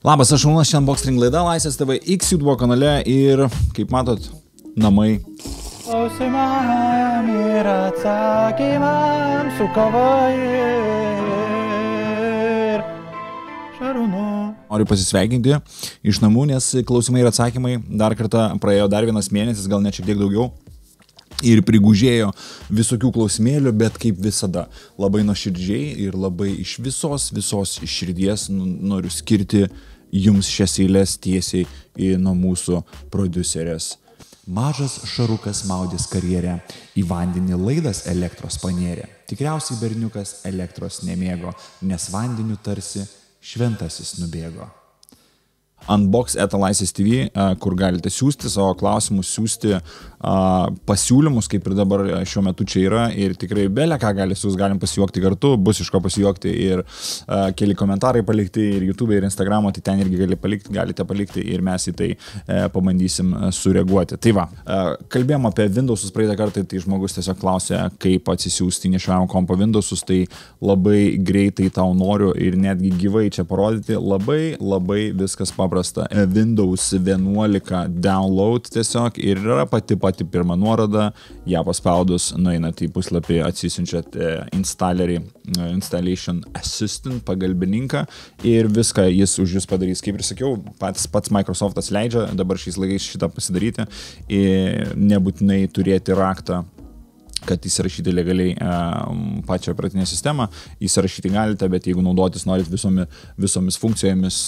Labas, aš Šarūnas, šiandien Boxring laida Laisvės TV X YouTube kanale ir, kaip matot, namai. Klausimam ir atsakymam su kava ir Šarūnu. Noriu pasisveikinti iš namų, nes klausimai ir atsakymai dar kartą praėjo dar vienas mėnesis, gal net šiek tiek daugiau. Ir prigužėjo visokių klausimėlių, bet kaip visada, labai nuoširdžiai ir labai iš visos širdies noriu skirti jums šias eiles tiesiai nuo mūsų prodiuserės. Mažas šarukas maudės karjerę, į vandenį laidas elektros panėrė. Tikriausiai berniukas elektros nemėgo, nes vandeniu tarsi šventasis nubėgo. Unbox@laisvės.tv, kur galite siūsti savo klausimus, siūsti pasiūlymus, kaip ir dabar šiuo metu čia yra, ir tikrai belė ką galim pasijuokti kartu, bus iš ko pasijuokti ir keli komentarai palikti ir YouTube ir Instagramo, tai ten irgi galite palikti ir mes į tai pabandysim sureaguoti. Tai va, kalbėjom apie Windowsus praeitą kartą, tai žmogus tiesiog klausė, kaip atsisiųsti nešiojamą kompo Windowsus, tai labai greitai tau noriu ir netgi gyvai čia parodyti, labai viskas paprasta. Windows 11 download tiesiog ir yra pati pirma nuoroda, ją paspaudus nueinat į puslapį, atsisiunčiat Installation Assistant, pagalbininką ir viską jis už jūs padarys. Kaip ir sakiau, pats Microsoftas leidžia dabar šiais laikais šitą pasidaryti ir nebūtinai turėti raktą, kad įsirašyti legaliai pačią operatinę sistemą, įsirašyti galite, bet jeigu naudotis norit visomis funkcijomis,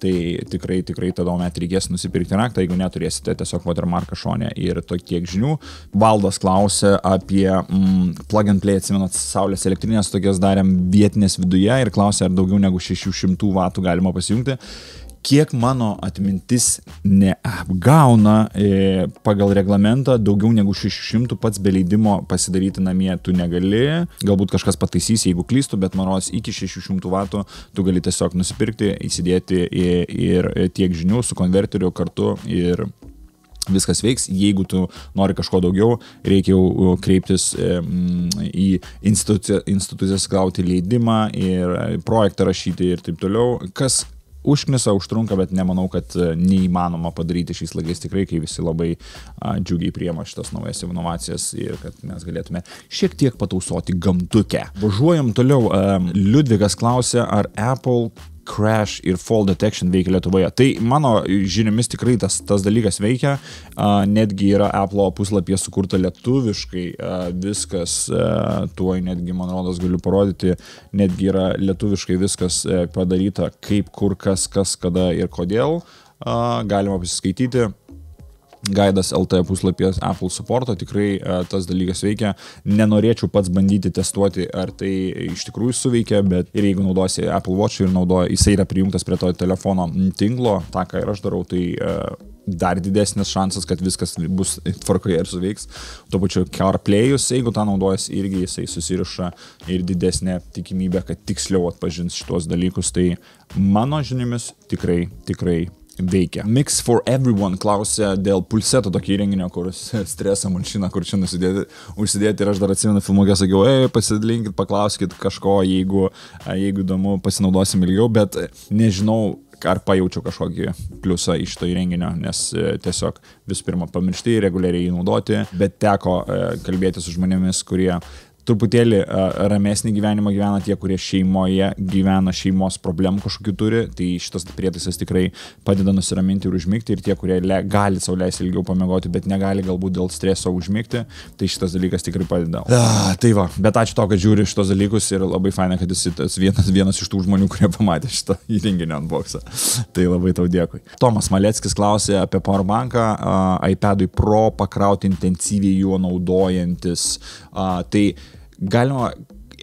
tai tikrai tada met reikės nusipirkti raktą, jeigu neturėsite tiesiog watermarką šone ir tiek žinių. Valdas klausė apie plug and play, atsimenat, saulės elektrinės, tokias darėm vietinės viduje ir klausė, ar daugiau negu 600 vatų galima pasijungti. Kiek mano atmintis neapgauna, pagal reglamentą daugiau negu 600 pats be leidimo pasidaryti namie tu negali. Galbūt kažkas pataisys, jeigu klystu, bet manos iki 600 vatų tu gali tiesiog nusipirkti, įsidėti ir tiek žinių su konverteriu kartu ir viskas veiks. Jeigu tu nori kažko daugiau, reikia jau kreiptis į institucijas, gauti leidimą ir projektą rašyti ir taip toliau. Kas užknisa, užtrunka, bet nemanau, kad neįmanoma padaryti šiais laikais tikrai, kai visi labai džiugiai priema šitas naujas inovacijas ir kad mes galėtume šiek tiek patausoti gamtukę. Važiuojam toliau. Liudvikas klausė, ar Apple Crash ir Fall Detection veikia Lietuvoje. Tai mano žiniomis tikrai tas dalykas veikia. Netgi yra Apple puslapyje sukurta lietuviškai viskas, tuoj netgi, man rodos, galiu parodyti, netgi yra lietuviškai viskas padaryta, kaip, kur, kas, kada ir kodėl. Galima pasiskaityti. Gaidas LT puslapės Apple supporto, tikrai tas dalykas veikia. Nenorėčiau pats bandyti testuoti, ar tai iš tikrųjų suveikia, bet ir jeigu naudosi Apple Watch ir jisai yra prijungtas prie to telefono tinklo, tą ką ir aš darau, tai dar didesnis šansas, kad viskas bus tvarkoje ir suveiks. Tuo pačiu CarPlay'us, jeigu tą naudojas, irgi jisai susiriša ir didesnė tikimybė, kad tiksliau atpažins šitos dalykus. Tai mano žiniomis tikrai veikia. Mix for Everyone klausė dėl pulseto tokį įrenginio, kur stresą malšina, kur čia užsidėti ir aš dar atsimenu filmukę, sakiau, pasidalinkit, paklauskit kažko, jeigu įdomu, pasinaudosim ilgiau, bet nežinau, ar pajaučiau kažkokį pliusą iš to įrenginio, nes tiesiog visų pirma pamiršti reguliariai jį naudoti, bet teko kalbėti su žmonėmis, kurie truputėlį ramesnį gyvenimą gyvena, tie, kurie šeimoje gyvena, šeimos problemų kažkokių turi, tai šitas prietaisas tikrai padeda nusiraminti ir užmigti, ir tie, kurie gali sau leisti ilgiau pamiegoti, bet negali galbūt dėl streso užmigti, tai šitas dalykas tikrai padeda. Tai va, bet ačiū to, kad žiūri šitos dalykus ir labai faina, kad esi tas vienas iš tų žmonių, kurie pamatė šitą įrenginio unboxą. Tai labai tau dėkui. Tomas Maleckis klausė apie powerbanką, iPad'ui Pro pakrauti intensyviai juo naudojantis. Tai galima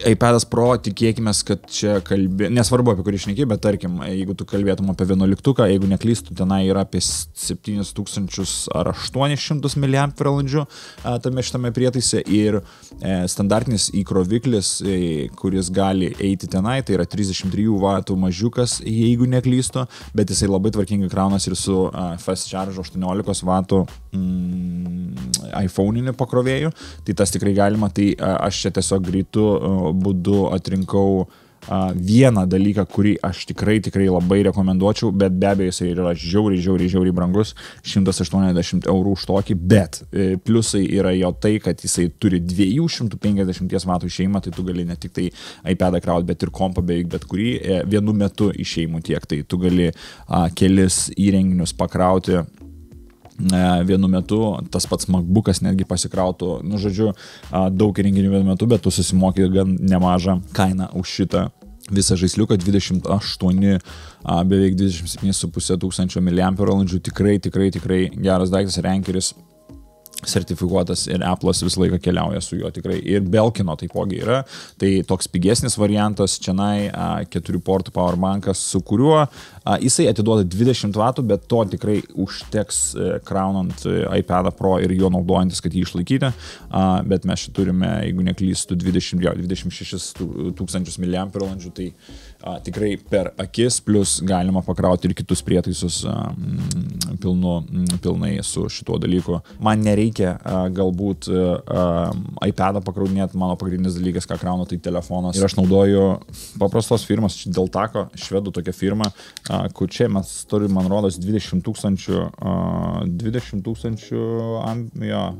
iPad'as Pro, tikėkime, kad čia nesvarbu apie kurį šneki, bet tarkim, jeigu tu kalbėtum apie 11, jeigu neklystu, tenai yra apie 7000 ar 800 mAh šitame prietaise ir standartinis įkroviklis, kuris gali eiti tenai, tai yra 33 vatų mažiukas, jeigu neklystu, bet jisai labai tvarkingai kraunas ir su Fast Charge 18 vatų iPhone'iniu pakrovėju, tai tas tikrai galima, tai aš čia tiesiog greitu būdu atrinkau vieną dalyką, kurį aš tikrai labai rekomenduočiau, bet be abejo jis yra žiauriai brangus, 180 eurų už tokį, bet pliusai yra jo tai, kad jisai turi 250 vatų išėjimą, tai tu gali ne tik tai iPadą kraut, bet ir kompą beveik bet kurį vienu metu išėjimų tiek, tai tu gali kelis įrenginius pakrauti vienu metu, tas pats MacBookas netgi pasikrautų, nu žodžiu, daug įrenginių vienu metu, bet tu susimoki gan nemažą kainą už šitą visą žaisliuką, 28, beveik 27,5 tūkstančio mAh, tikrai geras daiktas, Rankeris sertifikuotas ir Apple'as visą laiką keliauja su juo tikrai. Ir Belkino taipogi yra, tai toks pigesnis variantas, čianai 4 portų powerbankas, su kuriuo jisai atiduoda 20 vatų, bet to tikrai užteks kraunant iPadą Pro ir jo naudojantis, kad jį išlaikyti, bet mes čia turime, jeigu neklystu, 26 tūkstančius mAh, tai tikrai per akis, plus galima pakrauti ir kitus prietaisus pilnai su šituo dalyku. Man nereikia galbūt iPadą pakraudinėti, mano pagrindinis dalykas, ką kraunu, tai telefonas. Ir aš naudoju paprastos firmas, Deltako, švedų tokia firma, kur čia mes turime, man rodos, 20 tūkstančių mAh.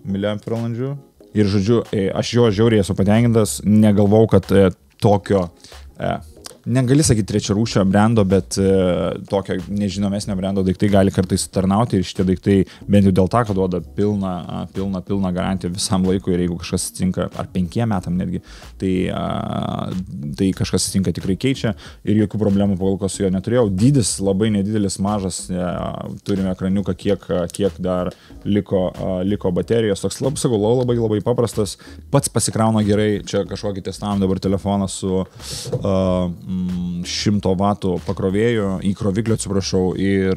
Ir žodžiu, aš jo žiauriai esu patenkintas, negalvau, kad tokio negali sakyti trečiarūšio brendo, bet tokio nežinomesnio brendo daiktai gali kartais tarnauti ir šitie daiktai bent jau dėl to, kad duoda pilną garantiją visam laikui ir jeigu kažkas atsitinka, ar 5 metam netgi, tai kažkas atsitinka tikrai keičia ir jokių problemų kol kas su jo neturėjau. Dydis labai nedidelis, mažas, turime ekraniuką, kiek dar liko baterijos, toks labai paprastas, pats pasikrauna gerai, čia kažkokį testavom dabar telefoną su 100 vatų pakrovėjų, įkroviklio atsiprašau, ir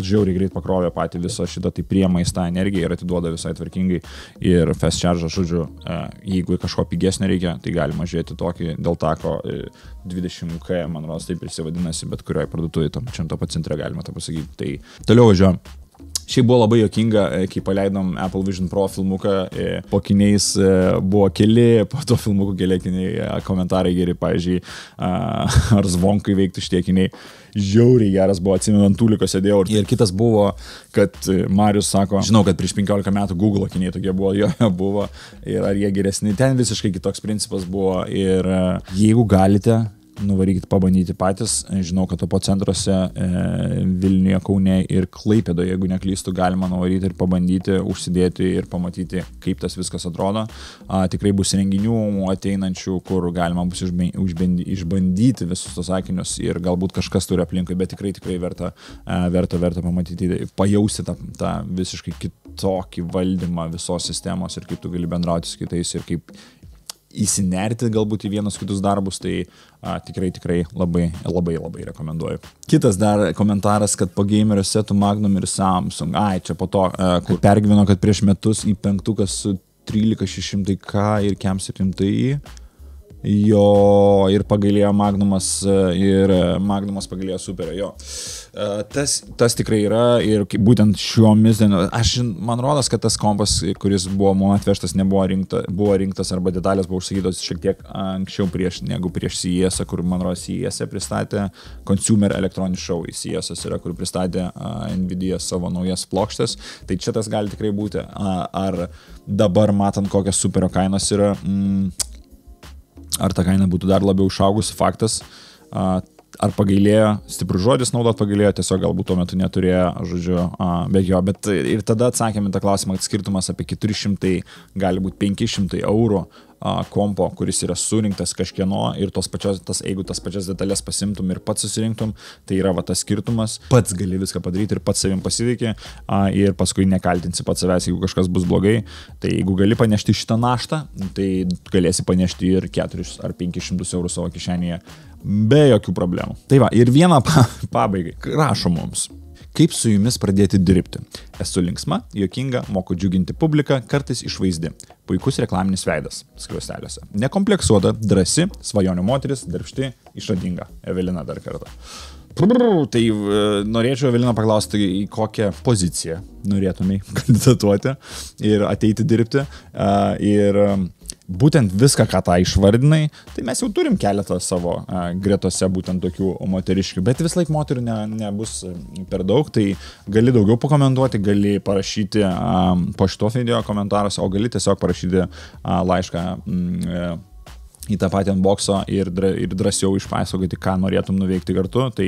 žiauriai greit pakrovė patį visą šitą, tai priemais tą energiją ir atiduoda visai tvarkingai ir fast charge, žodžiu, jeigu kažko pigesnio reikia, tai galima žiūrėti tokį Deltako 20K, man rodos, taip ir įsivadinasi, bet kurioje parduotuvėje, tam pačiam to pat centre galima tą pasakyti. Tai toliau važiuojam. Šiaip buvo labai juokinga, kai paleidom Apple Vision Pro filmuką, po akiniais buvo keli, po to filmukų keli akiniai, komentarai geri, pavyzdžiui, ar zvonkai veiktų šitie akiniai. Žiauriai geras buvo, atsimenu, ant tūliko sėdėjau. Ir kitas buvo, kad Marius sako, žinau, kad prieš 15 metų Google akiniai tokie buvo, jo buvo, ir ar jie geresni. Ten visiškai kitoks principas buvo ir jeigu galite, nuvarykit pabandyti patys. Žinau, kad topo centruose Vilniuje, Kaune ir Klaipėdoje, jeigu neklystu, galima nuvaryti ir pabandyti, užsidėti ir pamatyti, kaip tas viskas atrodo. Tikrai bus renginių ateinančių, kur galima bus išbandyti visus tos akinius ir galbūt kažkas turi aplinkui, bet tikrai verta pamatyti, pajausti tą visiškai kitokį valdymą visos sistemos ir kaip tu gali bendrauti su kitais ir kaip įsinerti galbūt į vienus kitus darbus, tai tikrai labai rekomenduoju. Kitas dar komentaras, kad po gamerio setų Magnum ir Samsung. Čia po to, kur pergyveno, kad prieš metus į 5 su 13600K ir Cam 7i. Jo, ir pagailėjo Magnumas, ir Magnumas pagailėjo Superio, jo. Tas tikrai yra ir būtent šiomis dienomis, man rodos, kad tas kompas, kuris buvo man atvežtas, buvo rinktas arba detalės buvo užsakytos šiek tiek anksčiau negu prieš CES, kur man rodos CES pristatė Consumer Electronics Show, CES yra, kur pristatė Nvidia savo naujas plokštės, tai čia tas gali tikrai būti. Ar dabar matant, kokios Superio kainos yra, ar ta kaina būtų dar labiau išaugusi, faktas, ar pagailėjo, stiprus žodis naudot pagailėjo, tiesiog galbūt tuo metu neturėjo, žodžiu, bet ir tada atsakėme tą klausimą, kad skirtumas apie 400, gali būti 500 eurų kompo, kuris yra surinktas kažkieno ir jeigu tas pačias detalės pasimtum ir pats susirinktum, tai yra tas skirtumas, pats gali viską padaryti ir pats savim pasiveiki ir paskui nekaltinsi pats savęs, jeigu kažkas bus blogai, tai jeigu gali panešti šitą naštą, tai galėsi panešti ir 400 ar 500 eurų savo kišenėje be jokių problemų. Tai va, ir vieną pabaigai, rašo mums. Kaip su jumis pradėti dirbti? Esu linksma, juokinga, moku džiuginti publiką, kartais išvaizdi. Puikus reklaminis veidas, skliausteliuose. Nekompleksuota, drąsi, svajonių moteris, darbšti, išradinga. Evelina dar kartą. Tai norėčiau, Evelina, paklausti, į kokią poziciją norėtumai kandidatuoti ir ateiti dirbti. Ir būtent viską, ką tą išvardinai, tai mes jau turim keletą savo gretose būtent tokių moteriškių, bet vis laik moterių nebus per daug, tai gali daugiau pakomentuoti, gali parašyti po šito video komentaruose, o gali tiesiog parašyti laišką į tą patį unboxo ir drąsiau išpasakoti, ką norėtum nuveikti kartu. Tai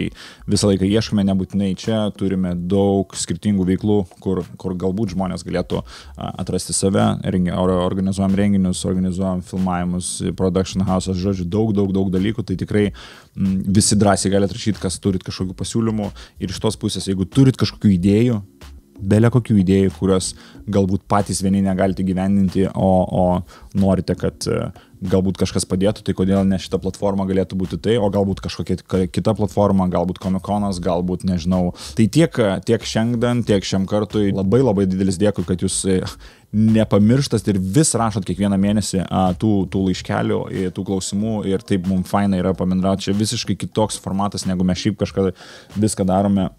visą laiką ieškome, nebūtinai čia, turime daug skirtingų veiklų, kur galbūt žmonės galėtų atrasti save, organizuojam renginius, organizuojam filmavimus, production house'as, žodžiu, daug dalykų, tai tikrai visi drąsiai galite rašyti, kas turit kažkokių pasiūlymų ir iš tos pusės, jeigu turit kažkokių idėjų, belė kokių idėjų, kurios galbūt patys vieni negalite gyvendinti, o norite, kad galbūt kažkas padėtų, tai kodėl ne šita platforma galėtų būti tai, o galbūt kažkokia kita platforma, galbūt Comic-Conas, galbūt nežinau. Tai tiek šiandien, tiek šiam kartui labai didelis dėkui, kad jūs nepamirštat ir vis rašot kiekvieną mėnesį tų laiškelių, tų klausimų ir taip mums faina yra pabendrauti. Čia visiškai kitoks formatas, negu mes šiaip kažką viską darome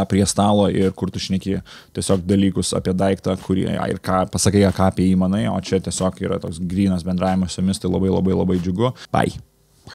prie stalo ir kur tu šneki tiesiog dalykus apie daiktą, kurį ir pasakai, ką apie jį manai, o čia tiesiog yra toks grynas bendravimas su jumis, tai labai džiugu. Bye.